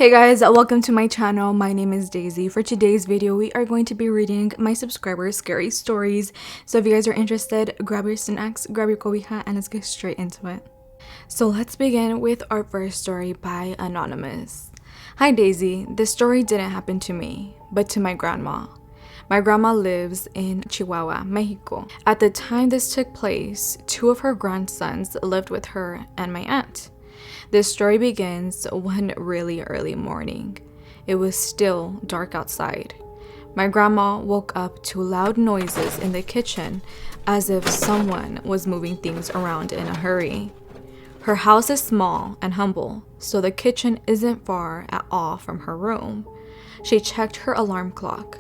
Hey guys, welcome to my channel. My name is Daisy. For today's video, we are going to be reading my subscribers' scary stories. So if you guys are interested, grab your snacks, grab your cobija, and let's get straight into it. So let's begin with our first story by Anonymous. Hi Daisy, this story didn't happen to me, but to my grandma. My grandma lives in Chihuahua, Mexico. At the time this took place, 2 of her grandsons lived with her and my aunt. This story begins one really early morning. It was still dark outside. My grandma woke up to loud noises in the kitchen as if someone was moving things around in a hurry. Her house is small and humble, so the kitchen isn't far at all from her room. She checked her alarm clock.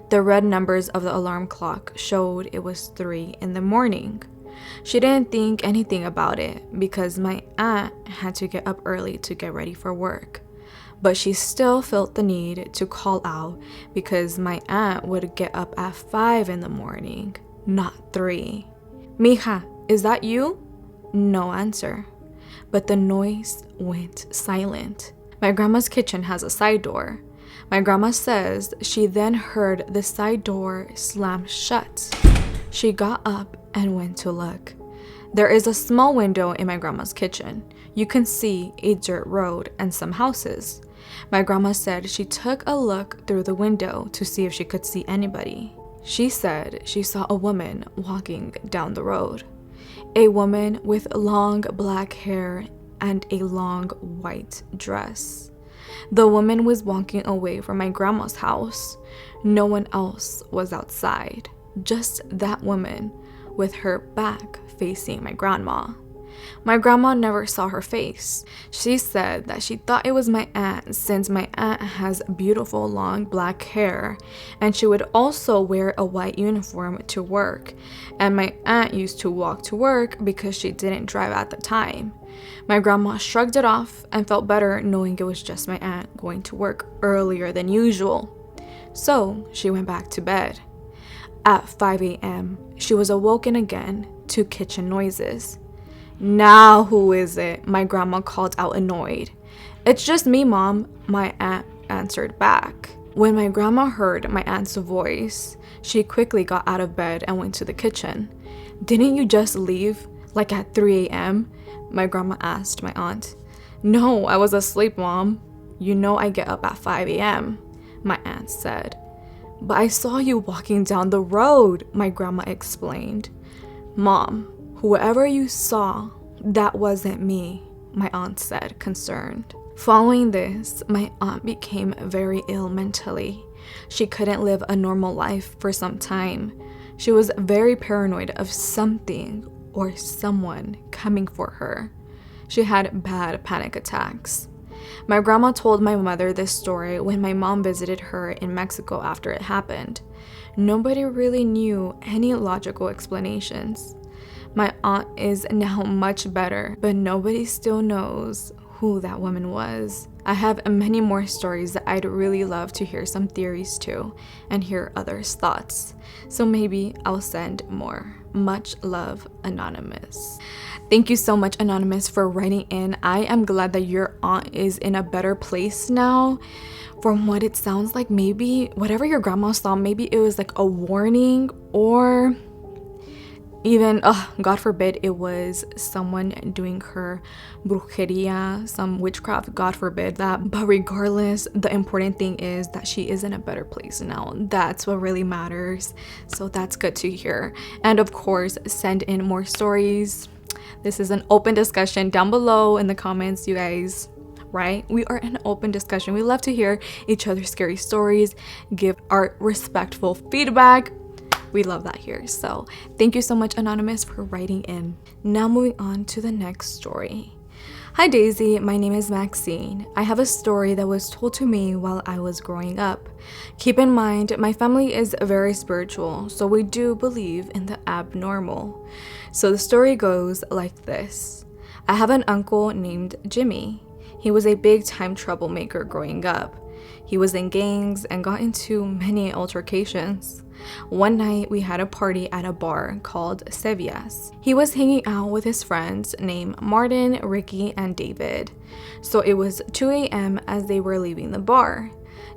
The red numbers of the alarm clock showed it was 3 in the morning. She didn't think anything about it because my aunt had to get up early to get ready for work. But she still felt the need to call out because my aunt would get up at 5 in the morning, not 3. Mija, is that you? No answer. But the noise went silent. My grandma's kitchen has a side door. My grandma says she then heard the side door slam shut. She got up and went to look. There is a small window in my grandma's kitchen. You can see a dirt road and some houses. My grandma said she took a look through the window to see if she could see anybody. She said she saw a woman walking down the road. A woman with long black hair and a long white dress. The woman was walking away from my grandma's house. No one else was outside. Just that woman with her back facing my grandma. My grandma never saw her face. She said that she thought it was my aunt since my aunt has beautiful long black hair and she would also wear a white uniform to work, and my aunt used to walk to work because she didn't drive at the time. My grandma shrugged it off and felt better knowing it was just my aunt going to work earlier than usual. So she went back to bed. At 5 a.m., she was awoken again to kitchen noises. Now who is it? My grandma called out annoyed. It's just me, Mom, my aunt answered back. When my grandma heard my aunt's voice, she quickly got out of bed and went to the kitchen. Didn't you just leave, like at 3 a.m.? My grandma asked my aunt. No, I was asleep, Mom. You know I get up at 5 a.m., my aunt said. But I saw you walking down the road, my grandma explained. Mom, whoever you saw, that wasn't me, my aunt said, concerned. Following this, my aunt became very ill mentally. She couldn't live a normal life for some time. She was very paranoid of something or someone coming for her. She had bad panic attacks. My grandma told my mother this story when my mom visited her in Mexico after it happened. Nobody really knew any logical explanations. My aunt is now much better, but nobody still knows who that woman was. I have many more stories that I'd really love to hear some theories to and hear others' thoughts. So maybe I'll send more. Much love, Anonymous. Thank you so much, Anonymous, for writing in. I am glad that your aunt is in a better place now. From what it sounds like, maybe whatever your grandma saw, maybe it was like a warning, or even, God forbid, it was someone doing her brujeria, some witchcraft, God forbid that. But regardless, the important thing is that she is in a better place now. That's what really matters. So that's good to hear. And of course, send in more stories. This is an open discussion down below in the comments, you guys. Right? We are in an open discussion. We love to hear each other's scary stories, give our respectful feedback. We love that here. So thank you so much, Anonymous, for writing in. Now moving on to the next story. Hi Daisy, my name is Maxine. I have a story that was told to me while I was growing up. Keep in mind, my family is very spiritual, so we do believe in the abnormal. So the story goes like this. I have an uncle named Jimmy. He was a big time troublemaker growing up. He was in gangs and got into many altercations. One night, we had a party at a bar called Sevilla's. He was hanging out with his friends named Martin, Ricky, and David. So it was 2 a.m. as they were leaving the bar.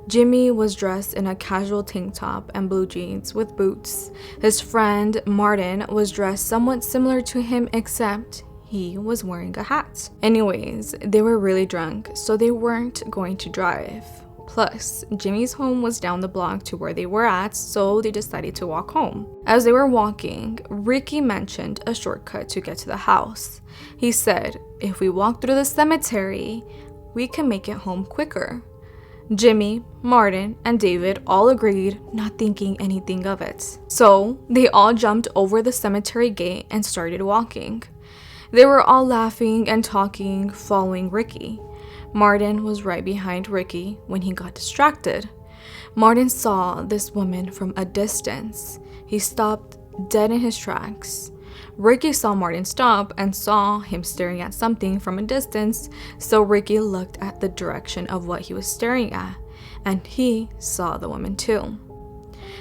Jimmy was dressed in a casual tank top and blue jeans with boots. His friend, Martin, was dressed somewhat similar to him, except he was wearing a hat. Anyways, they were really drunk, so they weren't going to drive. Plus, Jimmy's home was down the block to where they were at, so they decided to walk home. As they were walking, Ricky mentioned a shortcut to get to the house. He said, if we walk through the cemetery, we can make it home quicker. Jimmy, Martin, and David all agreed, not thinking anything of it. So, they all jumped over the cemetery gate and started walking. They were all laughing and talking, following Ricky. Martin was right behind Ricky when he got distracted. Martin saw this woman from a distance. He stopped dead in his tracks. Ricky saw Martin stop and saw him staring at something from a distance, so Ricky looked at the direction of what he was staring at, and he saw the woman too.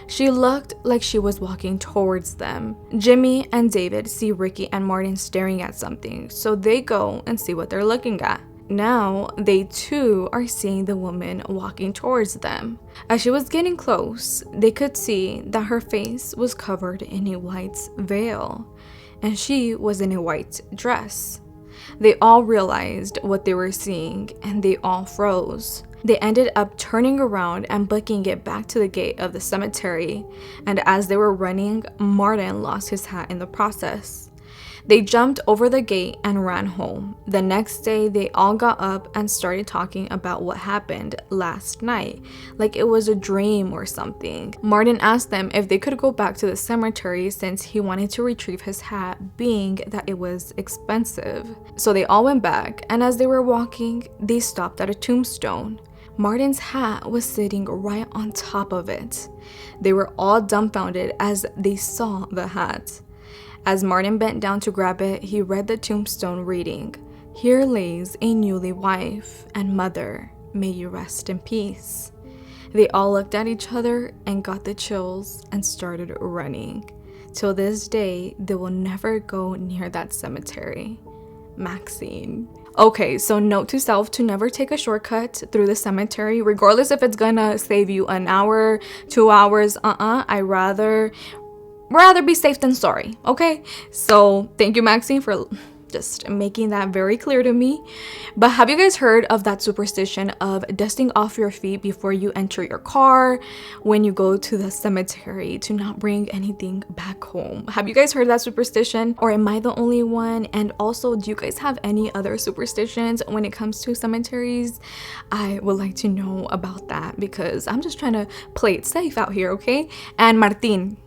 She looked like she was walking towards them. Jimmy and David see Ricky and Martin staring at something, so they go and see what they're looking at. Now, they too are seeing the woman walking towards them. As she was getting close, they could see that her face was covered in a white veil, and she was in a white dress. They all realized what they were seeing, and they all froze. They ended up turning around and booking it back to the gate of the cemetery, and as they were running, Martin lost his hat in the process. They jumped over the gate and ran home. The next day, they all got up and started talking about what happened last night, like it was a dream or something. Martin asked them if they could go back to the cemetery since he wanted to retrieve his hat, being that it was expensive. So they all went back, and as they were walking, they stopped at a tombstone. Martin's hat was sitting right on top of it. They were all dumbfounded as they saw the hat. As Martin bent down to grab it, he read the tombstone reading, "Here lays a newly wife and mother. May you rest in peace." They all looked at each other and got the chills and started running. Till this day, they will never go near that cemetery. Maxine. Okay, so note to self to never take a shortcut through the cemetery, regardless if it's gonna save you an hour, 2 hours. I'd rather be safe than sorry, okay? So thank you, Maxine, for just making that very clear to me. But have you guys heard of that superstition of dusting off your feet before you enter your car when you go to the cemetery to not bring anything back home? Have you guys heard that superstition, or am I the only one? And also, do you guys have any other superstitions when it comes to cemeteries? I would like to know about that because I'm just trying to play it safe out here, okay? And Martin,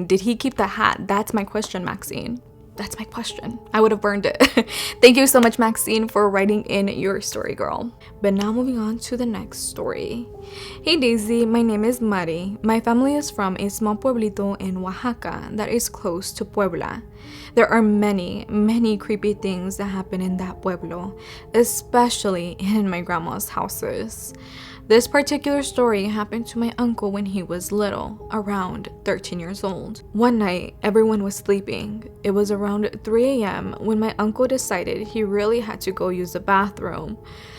did he keep the hat? That's my question, Maxine. That's my question. I would have burned it. Thank you so much, Maxine, for writing in your story, girl. But now moving on to the next story. Hey Daisy, my name is Mari. My family is from a small pueblito in Oaxaca that is close to Puebla. There are many creepy things that happen in that pueblo, especially in my grandma's houses. This particular story happened to my uncle when he was little, around 13 years old. One night, everyone was sleeping. It was around 3 a.m. when my uncle decided he really had to go use the bathroom.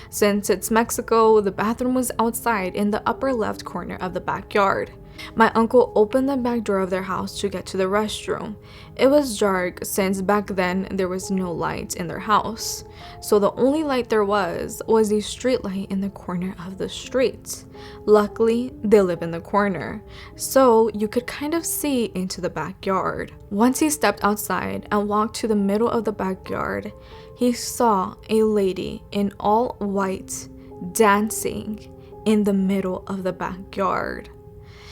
Since it's Mexico, the bathroom was outside in the upper left corner of the backyard. My uncle opened the back door of their house to get to the restroom. It was dark since back then there was no light in their house. So the only light there was a street light in the corner of the street. Luckily, they live in the corner, so you could kind of see into the backyard. Once he stepped outside and walked to the middle of the backyard, he saw a lady in all white dancing in the middle of the backyard.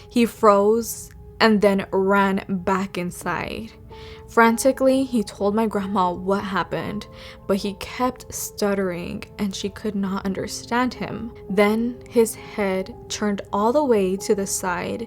He froze and then ran back inside. Frantically, he told my grandma what happened, but he kept stuttering and she could not understand him. Then his head turned all the way to the side,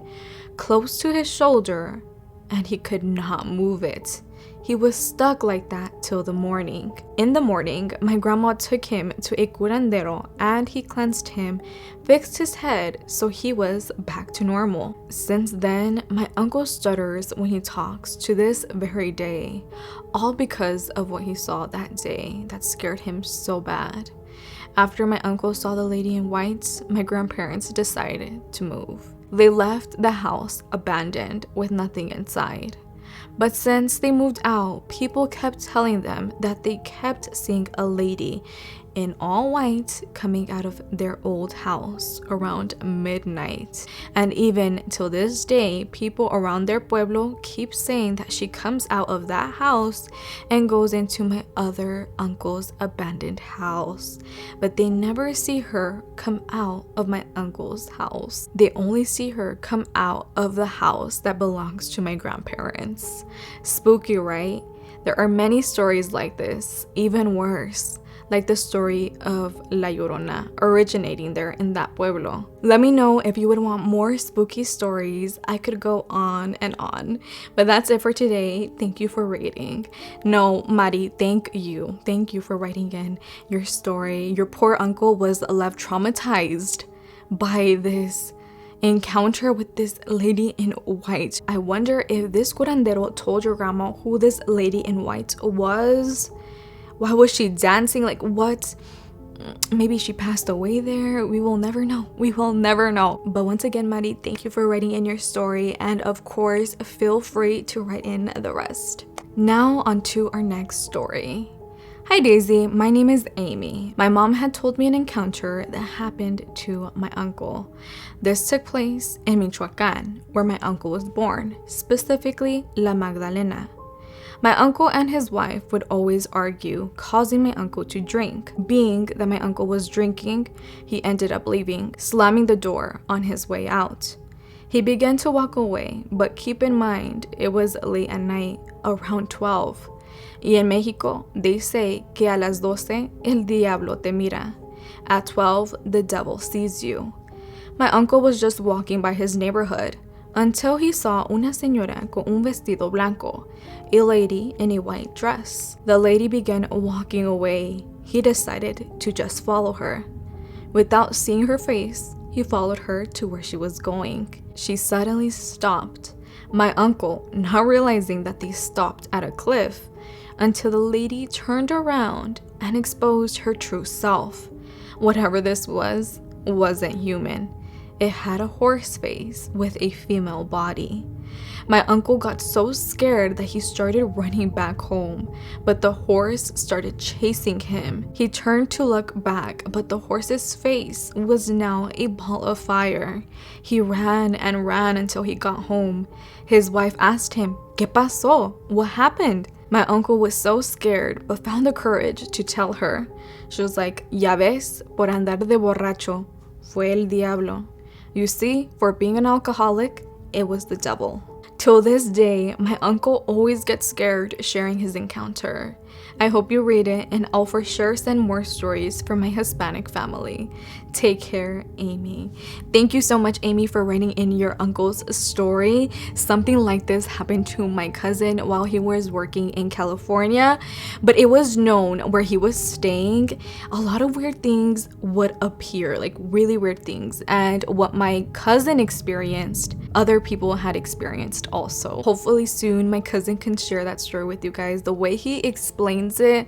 close to his shoulder, and he could not move it. he was stuck like that till the morning. In the morning, my grandma took him to a curandero and he cleansed him, fixed his head, so he was back to normal. Since then, my uncle stutters when he talks to this very day, all because of what he saw that day that scared him so bad. After my uncle saw the lady in white, my grandparents decided to move. They left the house abandoned with nothing inside. But since they moved out, people kept telling them that they kept seeing a lady in all white coming out of their old house around midnight. And even till this day, people around their pueblo keep saying that she comes out of that house and goes into my other uncle's abandoned house. But they never see her come out of my uncle's house. They only see her come out of the house that belongs to my grandparents. Spooky, right? There are many stories like this, even worse, like the story of La Llorona originating there in that pueblo. Let me know if you would want more spooky stories. I could go on and on, but that's it for today. Thank you for reading. No, Mari, thank you. Thank you for writing in your story. Your poor uncle was left traumatized by this encounter with this lady in white. I wonder if this curandero told your grandma who this lady in white was. Why was she dancing? Like, what? Maybe she passed away there. We will never know. We will never know. But once again, Mari, thank you for writing in your story. And of course, feel free to write in the rest. Now on to our next story. Hi Daisy, my name is Amy. My mom had told me an encounter that happened to my uncle. This took place in Michoacán, where my uncle was born, specifically La Magdalena. My uncle and his wife would always argue, causing my uncle to drink. Being that my uncle was drinking, he ended up leaving, slamming the door on his way out. He began to walk away, but keep in mind, it was late at night, around 12. Y en Mexico, they say que a las 12 el diablo te mira. At 12, the devil sees you. My uncle was just walking by his neighborhood until he saw una señora con un vestido blanco, a lady in a white dress. The lady began walking away. He decided to just follow her. Without seeing her face, he followed her to where she was going. She suddenly stopped. My uncle, not realizing that they stopped at a cliff, until the lady turned around and exposed her true self. Whatever this was, wasn't human. It had a horse face with a female body. My uncle got so scared that he started running back home, but the horse started chasing him. He turned to look back, but the horse's face was now a ball of fire. He ran and ran until he got home. His wife asked him, ¿Qué pasó? What happened? My uncle was so scared, but found the courage to tell her. She was like, Ya ves, por andar de borracho, fue el diablo. You see, for being an alcoholic, it was the devil. Till this day, my uncle always gets scared sharing his encounter. I hope you read it, and I'll for sure send more stories from my Hispanic family. Take care, Amy. Thank you so much, Amy, for writing in your uncle's story. Something like this happened to my cousin while he was working in California, but it was known where he was staying. A lot of weird things would appear, like really weird things. And what my cousin experienced, other people had experienced also. Hopefully soon my cousin can share that story with you guys. The way he explains it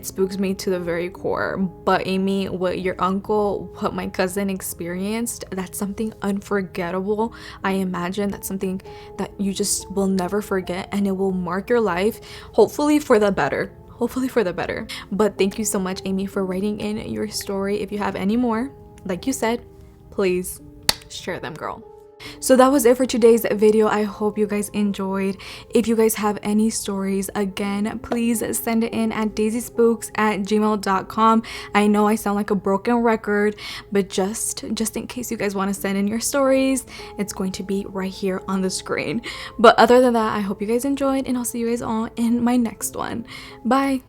spooks me to the very core. But Amy, what your uncle, what my cousin experienced, that's something unforgettable. I imagine that's something that you just will never forget, and it will mark your life, hopefully for the better. Hopefully for the better. But thank you so much, Amy, for writing in your story. If you have any more, like you said, please share them, girl. So that was it for today's video. I hope you guys enjoyed. If you guys have any stories, again, please send it in at daicyspooks@gmail.com. I know I sound like a broken record, but just in case you guys want to send in your stories, it's going to be right here on the screen. But other than that, I hope you guys enjoyed, and I'll see you guys all in my next one. Bye.